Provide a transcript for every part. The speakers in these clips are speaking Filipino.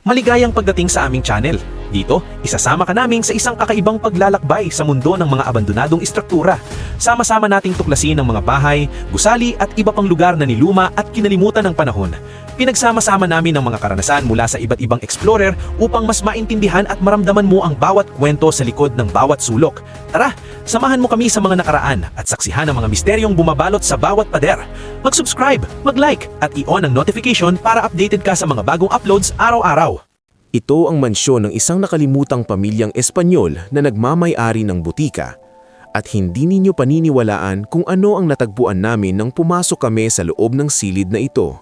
Maligayang pagdating sa aming channel. Dito, isasama ka namin sa isang kakaibang paglalakbay sa mundo ng mga abandonadong istruktura. Sama-sama nating tuklasin ang mga bahay, gusali at iba pang lugar na niluma at kinalimutan ng panahon. Pinagsama-sama namin ang mga karanasan mula sa iba't ibang explorer upang mas maintindihan at maramdaman mo ang bawat kwento sa likod ng bawat sulok. Tara, samahan mo kami sa mga nakaraan at saksihan ang mga misteryong bumabalot sa bawat pader. Mag-subscribe, mag-like at i-on ang notification para updated ka sa mga bagong uploads araw-araw. Ito ang mansyon ng isang nakalimutang pamilyang Espanyol na nagmamay-ari ng butika. At hindi ninyo paniniwalaan kung ano ang natagpuan namin nang pumasok kami sa loob ng silid na ito.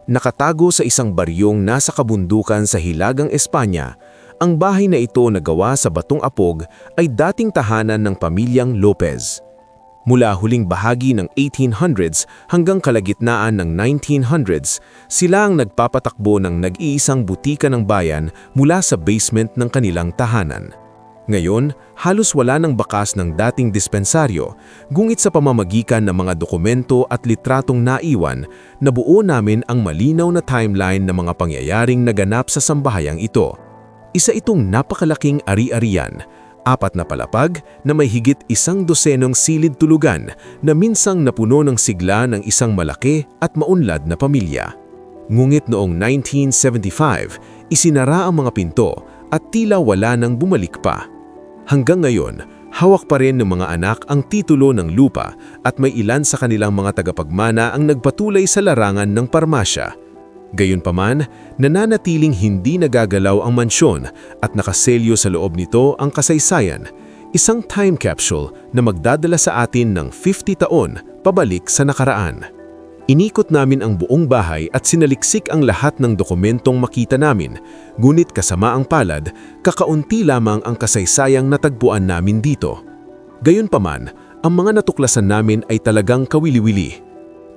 Nakatago sa isang baryong nasa kabundukan sa Hilagang Espanya, ang bahay na ito na gawa sa batong apog ay dating tahanan ng pamilyang Lopez. Mula huling bahagi ng 1800s hanggang kalagitnaan ng 1900s, sila ang nagpapatakbo ng nag-iisang butika ng bayan mula sa basement ng kanilang tahanan. Ngayon, halos wala ng bakas ng dating dispensaryo, gungit sa pamamagitan ng mga dokumento at litratong naiwan, nabuo namin ang malinaw na timeline ng mga pangyayaring naganap sa sambahayang ito. Isa itong napakalaking ari-arian, 4 na palapag na may higit 100 silid tulugan na minsang napuno ng sigla ng isang malaki at maunlad na pamilya. Ngunit noong 1975, isinara ang mga pinto at tila wala nang bumalik pa. Hanggang ngayon, hawak pa rin ng mga anak ang titulo ng lupa at may ilan sa kanilang mga tagapagmana ang nagpatuloy sa larangan ng parmasya. Gayunpaman, nananatiling hindi nagagalaw ang mansyon at nakaselyo sa loob nito ang kasaysayan, isang time capsule na magdadala sa atin ng 50 taon pabalik sa nakaraan. Inikot namin ang buong bahay at sinaliksik ang lahat ng dokumentong makita namin, ngunit kasama ang palad, kakaunti lamang ang kasaysayang natagpuan namin dito. Gayunpaman, ang mga natuklasan namin ay talagang kawili-wili.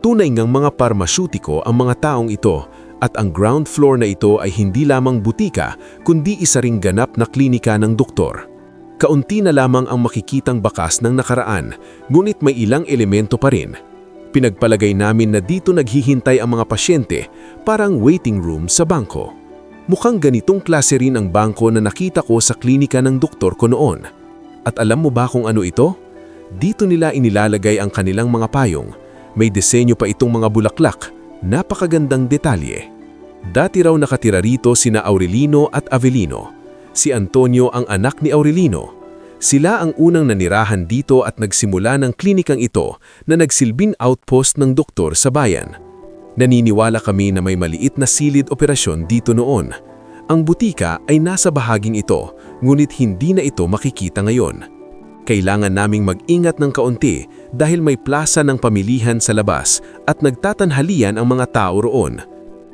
Tunay ngang mga parmasyutiko ang mga taong ito at ang ground floor na ito ay hindi lamang butika kundi isa ring ganap na klinika ng doktor. Kaunti na lamang ang makikitang bakas ng nakaraan, ngunit may ilang elemento pa rin. Pinagpalagay namin na dito naghihintay ang mga pasyente, parang waiting room sa bangko. Mukhang ganitong klase rin ang bangko na nakita ko sa klinika ng doktor ko noon. At alam mo ba kung ano ito? Dito nila inilalagay ang kanilang mga payong. May disenyo pa itong mga bulaklak, napakagandang detalye. Dati raw nakatira rito sina Aurelino at Avelino. Si Antonio ang anak ni Aurelino. Sila ang unang nanirahan dito at nagsimula ng klinikang ito na nagsilbing outpost ng doktor sa bayan. Naniniwala kami na may maliit na silid operasyon dito noon. Ang butika ay nasa bahaging ito, ngunit hindi na ito makikita ngayon. Kailangan naming mag-ingat ng kaunti dahil may plaza ng pamilihan sa labas at nagtatanhalian ang mga tao roon.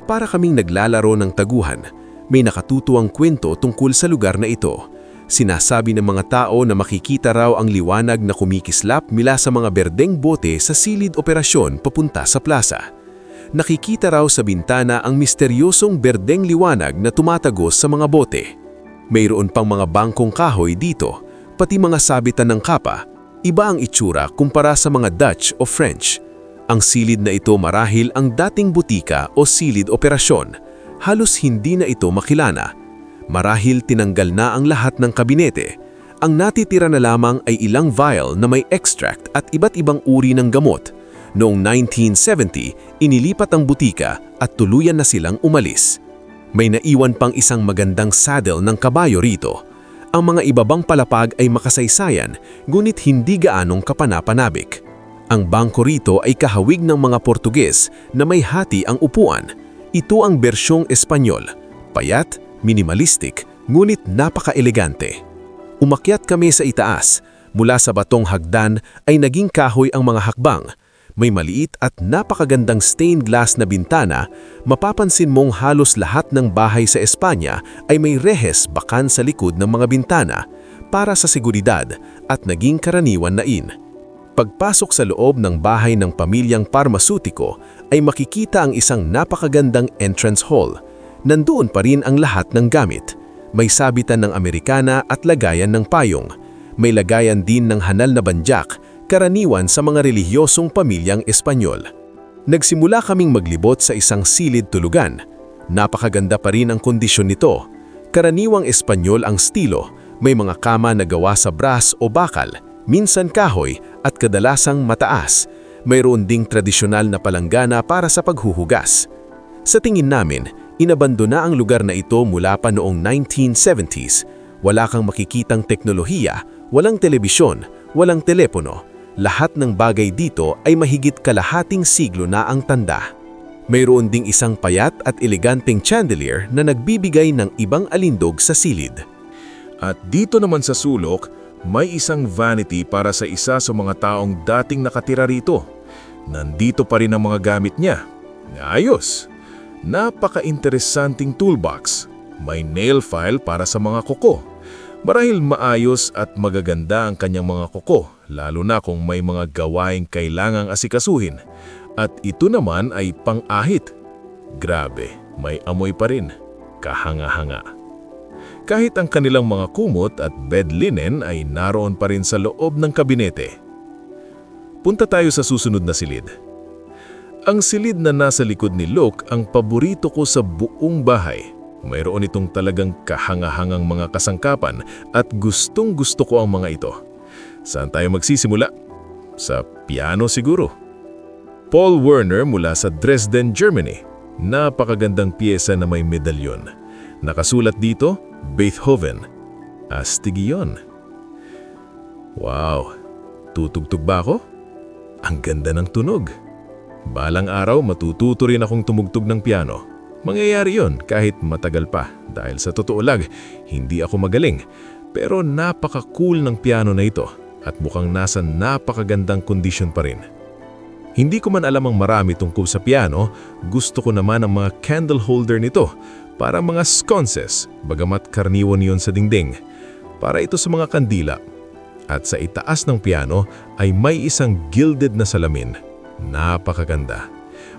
Para kaming naglalaro ng taguhan, may nakatutuwang kwento tungkol sa lugar na ito. Sinasabi ng mga tao na makikita raw ang liwanag na kumikislap mula sa mga berdeng bote sa silid operasyon papunta sa plaza. Nakikita raw sa bintana ang misteryosong berdeng liwanag na tumatagos sa mga bote. Mayroon pang mga bangkong kahoy dito, pati mga sabitan ng kapa. Iba ang itsura kumpara sa mga Dutch o French. Ang silid na ito marahil ang dating butika o silid operasyon. Halos hindi na ito makilana. Marahil tinanggal na ang lahat ng kabinete. Ang natitira na lamang ay ilang vial na may extract at iba't ibang uri ng gamot. Noong 1970, inilipat ang butika at tuluyan na silang umalis. May naiwan pang isang magandang saddle ng kabayo rito. Ang mga ibabang palapag ay makasaysayan, ngunit hindi gaanong kapanapanabik. Ang bangko rito ay kahawig ng mga Portuges na may hati ang upuan. Ito ang bersyong Espanyol, payat, minimalistic, ngunit napaka-elegante. Umakyat kami sa itaas. Mula sa batong hagdan ay naging kahoy ang mga hakbang. May maliit at napakagandang stained glass na bintana. Mapapansin mong halos lahat ng bahay sa Espanya ay may rehes bakan sa likod ng mga bintana para sa seguridad at naging karaniwan na in. Pagpasok sa loob ng bahay ng pamilyang parmasutiko ay makikita ang isang napakagandang entrance hall. Nandoon pa rin ang lahat ng gamit. May sabitan ng Amerikana at lagayan ng payong. May lagayan din ng hanal na banjak, karaniwan sa mga relihiyosong pamilyang Espanyol. Nagsimula kaming maglibot sa isang silid tulugan. Napakaganda pa rin ang kondisyon nito. Karaniwang Espanyol ang estilo, may mga kama na gawa sa brass o bakal, minsan kahoy at kadalasang mataas. Mayroon ding tradisyonal na palanggana para sa paghuhugas. Sa tingin namin, inabandona ang lugar na ito mula pa noong 1970s. Wala kang makikitang teknolohiya, walang telebisyon, walang telepono. Lahat ng bagay dito ay mahigit kalahating siglo na ang tanda. Mayroon ding isang payat at eleganteng chandelier na nagbibigay ng ibang alindog sa silid. At dito naman sa sulok, may isang vanity para sa isa sa mga taong dating nakatira rito. Nandito pa rin ang mga gamit niya. Ayos! Napaka-interesanting toolbox. May nail file para sa mga kuko. Marahil maayos at magaganda ang kanyang mga kuko, lalo na kung may mga gawaing kailangang asikasuhin. At ito naman ay pang-ahit. Grabe, may amoy pa rin. Kahanga-hanga. Kahit ang kanilang mga kumot at bed linen ay naroon pa rin sa loob ng kabinete. Punta tayo sa susunod na silid. Ang silid na nasa likod ni Luke ang paborito ko sa buong bahay. Mayroon itong talagang kahanga-hangang mga kasangkapan at gustong-gusto ko ang mga ito. Saan tayo magsisimula? Sa piano siguro. Paul Werner mula sa Dresden, Germany. Napakagandang piyesa na may medalyon. Nakasulat dito, Beethoven. Astig iyon. Wow! Tutugtog ba ako? Ang ganda ng tunog. Balang araw matututo rin akong tumugtog ng piano. Mangyayari yon kahit matagal pa dahil sa totoo lang, hindi ako magaling. Pero napaka-cool ng piano na ito at mukhang nasa napakagandang kondisyon pa rin. Hindi ko man alam ang marami tungkol sa piano, gusto ko naman ang mga candle holder nito para mga sconces, bagamat karniwan niyon sa dingding. Para ito sa mga kandila. At sa itaas ng piano ay may isang gilded na salamin. Napakaganda.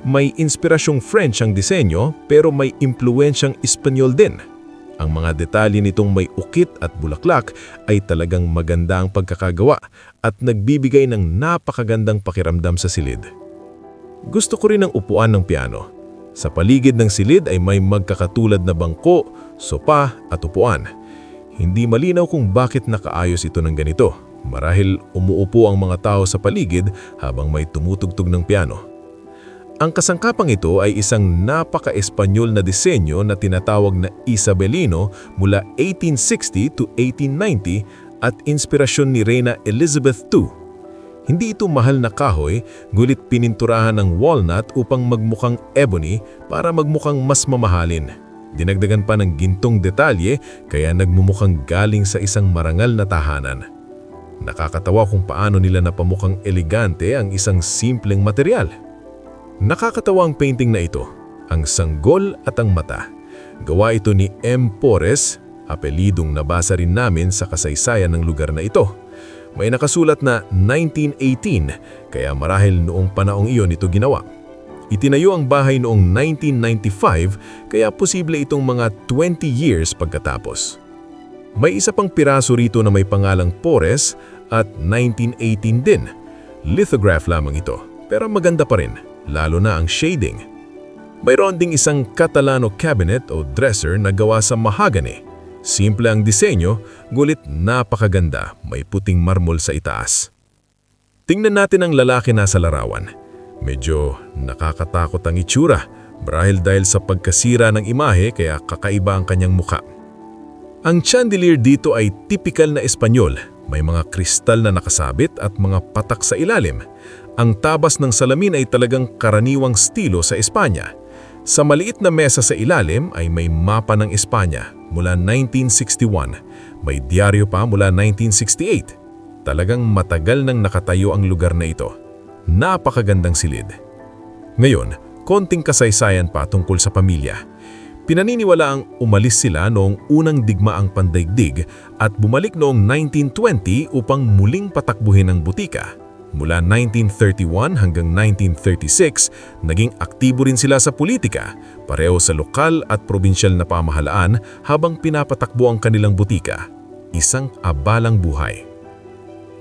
May inspirasyong French ang disenyo pero may impluensyang Espanyol din. Ang mga detalye nitong may ukit at bulaklak ay talagang maganda ang pagkakagawa at nagbibigay ng napakagandang pakiramdam sa silid. Gusto ko rin ang upuan ng piano. Sa paligid ng silid ay may magkakatulad na bangko, sopa at upuan. Hindi malinaw kung bakit nakaayos ito ng ganito. Marahil umuupo ang mga tao sa paligid habang may tumutugtog ng piano. Ang kasangkapang ito ay isang napaka-Espanyol na disenyo na tinatawag na Isabelino mula 1860 to 1890 at inspirasyon ni Reyna Elizabeth II. Hindi ito mahal na kahoy, ngulit pininturahan ng walnut upang magmukhang ebony para magmukhang mas mamahalin. Dinagdagan pa ng gintong detalye kaya nagmumukhang galing sa isang marangal na tahanan. Nakakatawa kung paano nila napamukhang elegante ang isang simpleng material. Nakakatawa ang painting na ito, ang sanggol at ang mata. Gawa ito ni M. Porres, apelidong nabasa rin namin sa kasaysayan ng lugar na ito. May nakasulat na 1918, kaya marahil noong panahong iyon ito ginawa. Itinayo ang bahay noong 1995, kaya posible itong mga 20 years pagkatapos. May isa pang piraso rito na may pangalang Porres at 1918 din. Lithograph lamang ito, pero maganda pa rin. Lalo na ang shading. Mayroon ding isang Catalano cabinet o dresser na gawa sa mahogany. Simple ang disenyo, ngulit napakaganda, may puting marmol sa itaas. Tingnan natin ang lalaki nasa larawan. Medyo nakakatakot ang itsura, dahil sa pagkasira ng imahe kaya kakaiba ang kanyang mukha. Ang chandelier dito ay tipikal na Espanyol, may mga kristal na nakasabit at mga patak sa ilalim. Ang tabas ng salamin ay talagang karaniwang estilo sa Espanya. Sa maliit na mesa sa ilalim ay may mapa ng Espanya mula 1961. May diaryo pa mula 1968. Talagang matagal nang nakatayo ang lugar na ito. Napakagandang silid. Ngayon, konting kasaysayan pa tungkol sa pamilya. Pinaniniwalaang umalis sila noong unang digmaang pandaigdig at bumalik noong 1920 upang muling patakbuhin ang butika. Mula 1931 hanggang 1936, naging aktibo rin sila sa politika, pareho sa lokal at probinsyal na pamahalaan habang pinapatakbo ang kanilang butika. Isang abalang buhay.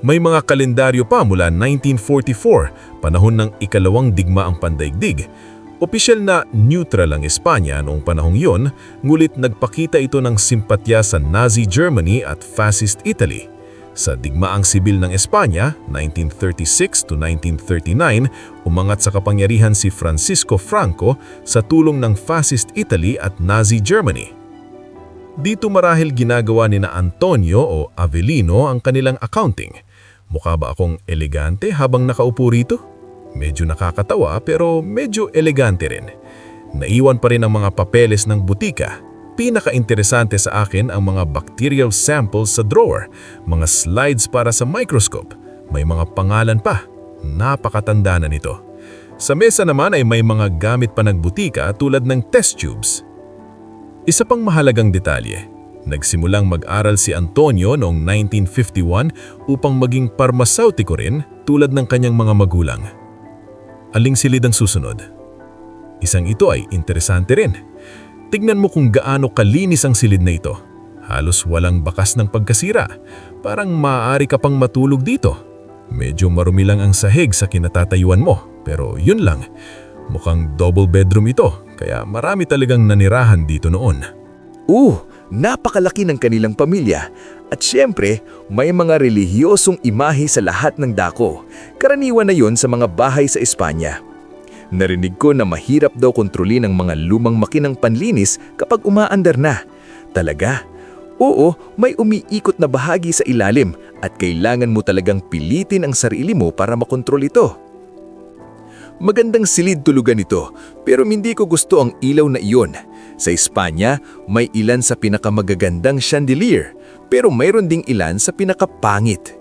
May mga kalendaryo pa mula 1944, panahon ng ikalawang digmaang pandaigdig. Opisyal na neutral ang Espanya noong panahong yon, ngulit nagpakita ito ng simpatya sa Nazi Germany at Fascist Italy. Sa digmaang sibil ng Espanya, 1936 to 1939, umangat sa kapangyarihan si Francisco Franco sa tulong ng Fascist Italy at Nazi Germany. Dito marahil ginagawa ni na Antonio o Avellino ang kanilang accounting. Mukha ba akong elegante habang nakaupo rito? Medyo nakakatawa pero medyo elegante rin. Naiwan pa rin ang mga papeles ng butika. Pinaka-interesante sa akin ang mga bacterial samples sa drawer, mga slides para sa microscope. May mga pangalan pa. Napakatanda na nito. Sa mesa naman ay may mga gamit pa ng butika tulad ng test tubes. Isa pang mahalagang detalye. Nagsimulang mag-aral si Antonio noong 1951 upang maging parmaceutiko rin tulad ng kanyang mga magulang. Aling silid ang susunod? Isang ito ay interesante rin. Tignan mo kung gaano kalinis ang silid na ito. Halos walang bakas ng pagkasira. Parang maaari ka pang matulog dito. Medyo marumi lang ang sahig sa kinatatayuan mo, pero yun lang. Mukhang double bedroom ito, kaya marami talagang nanirahan dito noon. Napakalaki ng kanilang pamilya. At syempre, may mga relihiyosong imahe sa lahat ng dako. Karaniwan na yon sa mga bahay sa Espanya. Narinig ko na mahirap daw kontrolin ang mga lumang makinang panlinis kapag umaandar na. Talaga? Oo, may umiikot na bahagi sa ilalim at kailangan mo talagang pilitin ang sarili mo para makontrol ito. Magandang silid tulugan ito, pero hindi ko gusto ang ilaw na iyon. Sa Espanya, may ilan sa pinakamagagandang chandelier, pero mayroon ding ilan sa pinakapangit.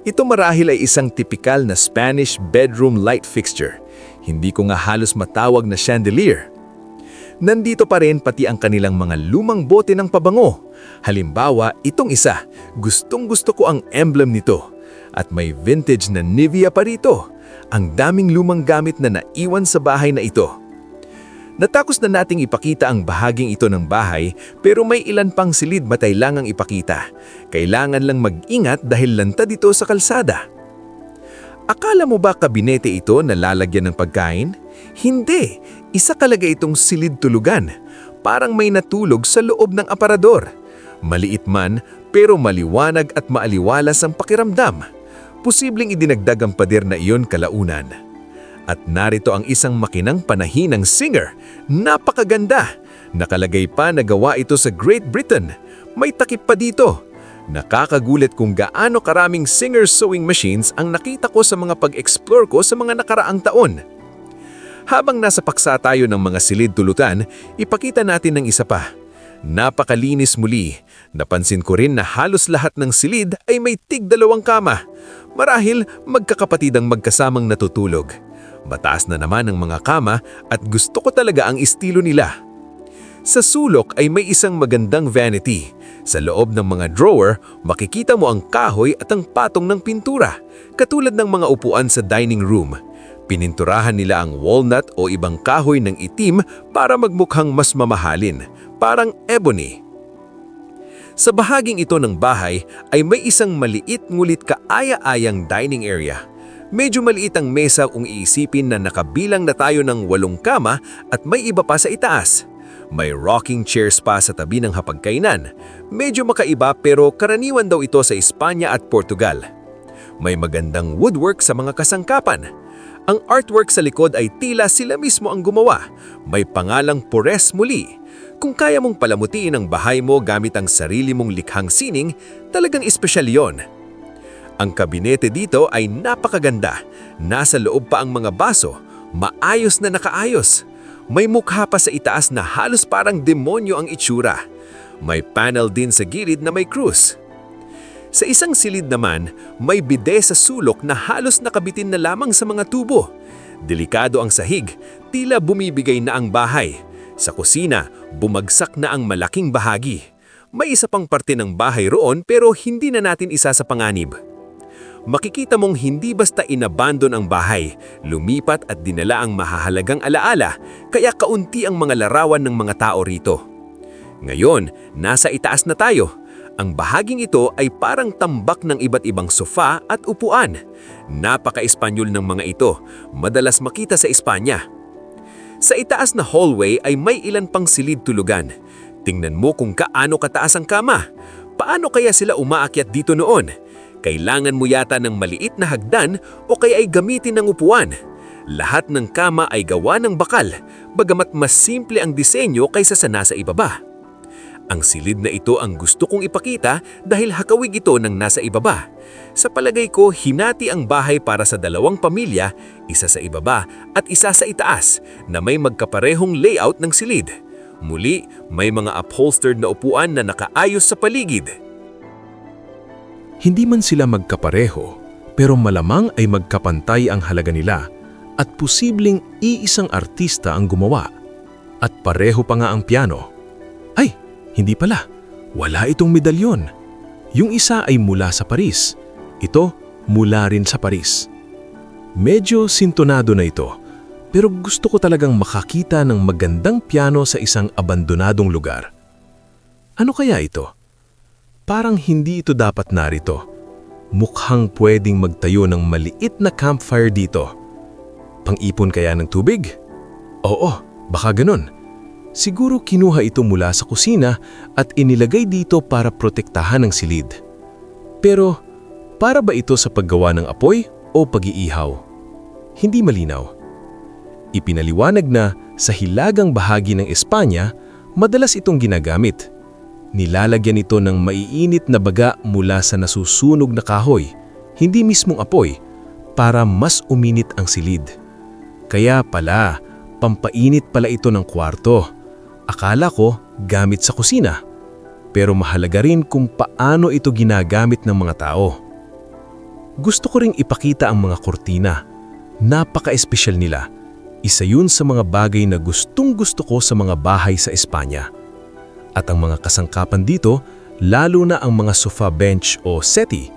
Ito marahil ay isang tipikal na Spanish bedroom light fixture. Hindi ko nga halos matawag na chandelier. Nandito pa rin pati ang kanilang mga lumang bote ng pabango. Halimbawa, itong isa, gustong-gusto ko ang emblem nito. At may vintage na Nivea pa rito. Ang daming lumang gamit na naiwan sa bahay na ito. Natakos na nating ipakita ang bahaging ito ng bahay, pero may ilan pang silid matay lang ang ipakita. Kailangan lang mag-ingat dahil lantad ito sa kalsada. Akala mo ba kabinete ito na lalagyan ng pagkain? Hindi, isa talaga itong silid tulugan. Parang may natulog sa loob ng aparador. Maliit man, pero maliwanag at maaliwalas ang pakiramdam. Posibleng idinagdag ang pader na iyon kalaunan. At narito ang isang makinang panahinang Singer. Napakaganda! Nakalagay pa na gawa ito sa Great Britain. May takip pa dito. Nakakagulat kung gaano karaming Singer sewing machines ang nakita ko sa mga pag-explore ko sa mga nakaraang taon. Habang nasa paksa tayo ng mga silid tulutan, ipakita natin ng isa pa. Napakalinis muli. Napansin ko rin na halos lahat ng silid ay may tig-dalawang kama. Marahil magkakapatid ang magkasamang natutulog. Mataas na naman ang mga kama at gusto ko talaga ang estilo nila. Sa sulok ay may isang magandang vanity. Sa loob ng mga drawer, makikita mo ang kahoy at ang patong ng pintura, katulad ng mga upuan sa dining room. Pininturahan nila ang walnut o ibang kahoy ng itim para magmukhang mas mamahalin, parang ebony. Sa bahaging ito ng bahay ay may isang maliit ngulit kaaya-ayang dining area. Medyo maliit ang mesa kung iisipin na nakabilang na tayo ng 8 kama at may iba pa sa itaas. May rocking chairs pa sa tabi ng hapagkainan. Medyo makaiba pero karaniwan daw ito sa Espanya at Portugal. May magandang woodwork sa mga kasangkapan. Ang artwork sa likod ay tila sila mismo ang gumawa. May pangalang Pores muli. Kung kaya mong palamutiin ang bahay mo gamit ang sarili mong likhang sining, talagang espesyal yon. Ang kabinete dito ay napakaganda. Nasa loob pa ang mga baso. Maayos na nakaayos. May mukha pa sa itaas na halos parang demonyo ang itsura. May panel din sa gilid na may krus. Sa isang silid naman, may bide sa sulok na halos nakabitin na lamang sa mga tubo. Delikado ang sahig, tila bumibigay na ang bahay. Sa kusina, bumagsak na ang malaking bahagi. May isa pang parte ng bahay roon pero hindi na natin isa sa panganib. Makikita mong hindi basta inabandon ang bahay, lumipat at dinala ang mahahalagang alaala, kaya kaunti ang mga larawan ng mga tao rito. Ngayon, nasa itaas na tayo. Ang bahaging ito ay parang tambak ng iba't ibang sofa at upuan. Napaka-Espanyol ng mga ito, madalas makita sa Espanya. Sa itaas na hallway ay may ilan pang silid tulugan. Tingnan mo kung kaano kataas ang kama. Paano kaya sila umaakyat dito noon? Kailangan mo yata ng maliit na hagdan o kaya ay gamitin ng upuan. Lahat ng kama ay gawa ng bakal, bagamat mas simple ang disenyo kaysa sa nasa ibaba. Ang silid na ito ang gusto kong ipakita dahil hakawig ito ng nasa ibaba. Sa palagay ko, hinati ang bahay para sa dalawang pamilya, isa sa ibaba at isa sa itaas, na may magkaparehong layout ng silid. Muli, may mga upholstered na upuan na nakaayos sa paligid. Hindi man sila magkapareho, pero malamang ay magkapantay ang halaga nila at posibleng iisang artista ang gumawa. At pareho pa nga ang piano. Ay, hindi pala. Wala itong medalyon. Yung isa ay mula sa Paris. Ito, mula rin sa Paris. Medyo sintonado na ito, pero gusto ko talagang makakita ng magandang piano sa isang abandonadong lugar. Ano kaya ito? Parang hindi ito dapat narito. Mukhang pwedeng magtayo ng maliit na campfire dito. Pang-ipon kaya ng tubig? Oo, baka ganun. Siguro kinuha ito mula sa kusina at inilagay dito para protektahan ang silid. Pero, para ba ito sa paggawa ng apoy o pag-iihaw? Hindi malinaw. Ipinaliwanag na sa hilagang bahagi ng Espanya, madalas itong ginagamit. Nilalagyan ito ng maiinit na baga mula sa nasusunog na kahoy, hindi mismong apoy, para mas uminit ang silid. Kaya pala, pampainit pala ito ng kwarto. Akala ko gamit sa kusina, pero mahalaga rin kung paano ito ginagamit ng mga tao. Gusto ko ring ipakita ang mga kortina. Napaka-espesyal nila. Isa yun sa mga bagay na gustong-gusto ko sa mga bahay sa Espanya. At ang mga kasangkapan dito, lalo na ang mga sofa bench o settee,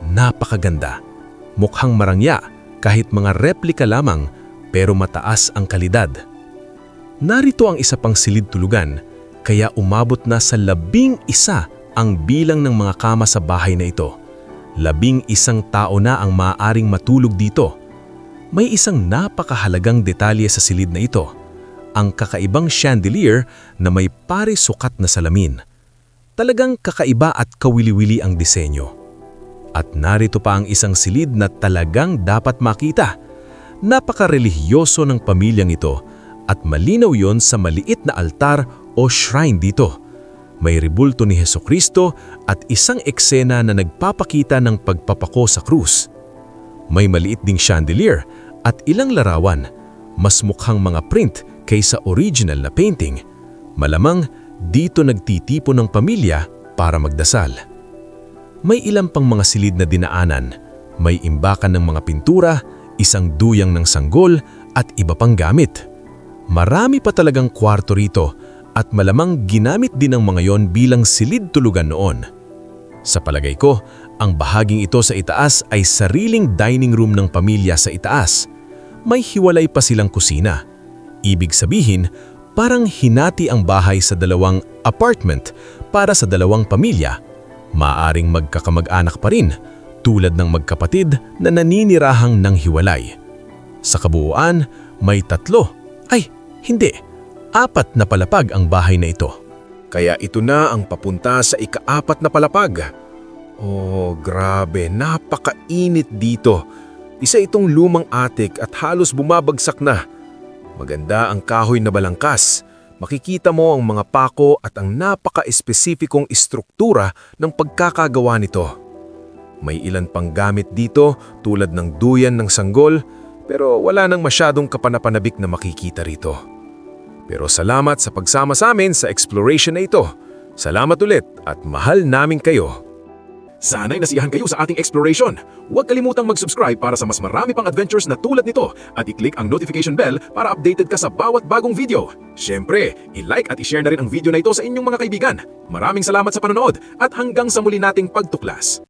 napakaganda. Mukhang marangya kahit mga replika lamang, pero mataas ang kalidad. Narito ang isa pang silid tulugan, kaya umabot na sa 11 ang bilang ng mga kama sa bahay na ito. 11 tao na ang maaaring matulog dito. May isang napakahalagang detalye sa silid na ito, ang kakaibang chandelier na may pare-sukat na salamin. Talagang kakaiba at kawili-wili ang disenyo. At narito pa ang isang silid na talagang dapat makita. Napaka-relihiyoso ng pamilyang ito at malinaw yon sa maliit na altar o shrine dito. May rebulto ni Hesukristo at isang eksena na nagpapakita ng pagpapako sa krus. May maliit ding chandelier at ilang larawan, mas mukhang mga print kaysa original na painting. Malamang dito nagtitipon ng pamilya para magdasal. May ilang pang mga silid na dinaanan, may imbakan ng mga pintura, isang duyang ng sanggol at iba pang gamit. Marami pa talagang kwarto rito at malamang ginamit din ng mga yon bilang silid tulugan noon. Sa palagay ko, ang bahaging ito sa itaas ay sariling dining room ng pamilya sa itaas. May hiwalay pa silang kusina. Ibig sabihin, parang hinati ang bahay sa dalawang apartment para sa dalawang pamilya. Maaring magkakamag-anak pa rin, tulad ng magkapatid na naninirahang ng hiwalay. Sa kabuuan, may 4 na palapag ang bahay na ito. Kaya ito na ang papunta sa ika-4 na palapag. Oh, grabe, napakainit dito. Isa itong lumang attic at halos bumabagsak na. Maganda ang kahoy na balangkas. Makikita mo ang mga pako at ang napaka-espesipikong istruktura ng pagkakagawa nito. May ilan pang gamit dito tulad ng duyan ng sanggol, pero wala nang masyadong kapanapanabik na makikita rito. Pero salamat sa pagsama sa amin sa exploration na ito. Salamat ulit at mahal namin kayo. Sana'y nasiyahan kayo sa ating exploration. Huwag kalimutang mag-subscribe para sa mas marami pang adventures na tulad nito at i-click ang notification bell para updated ka sa bawat bagong video. Siyempre, i-like at i-share na rin ang video na ito sa inyong mga kaibigan. Maraming salamat sa panonood at hanggang sa muli nating pagtuklas.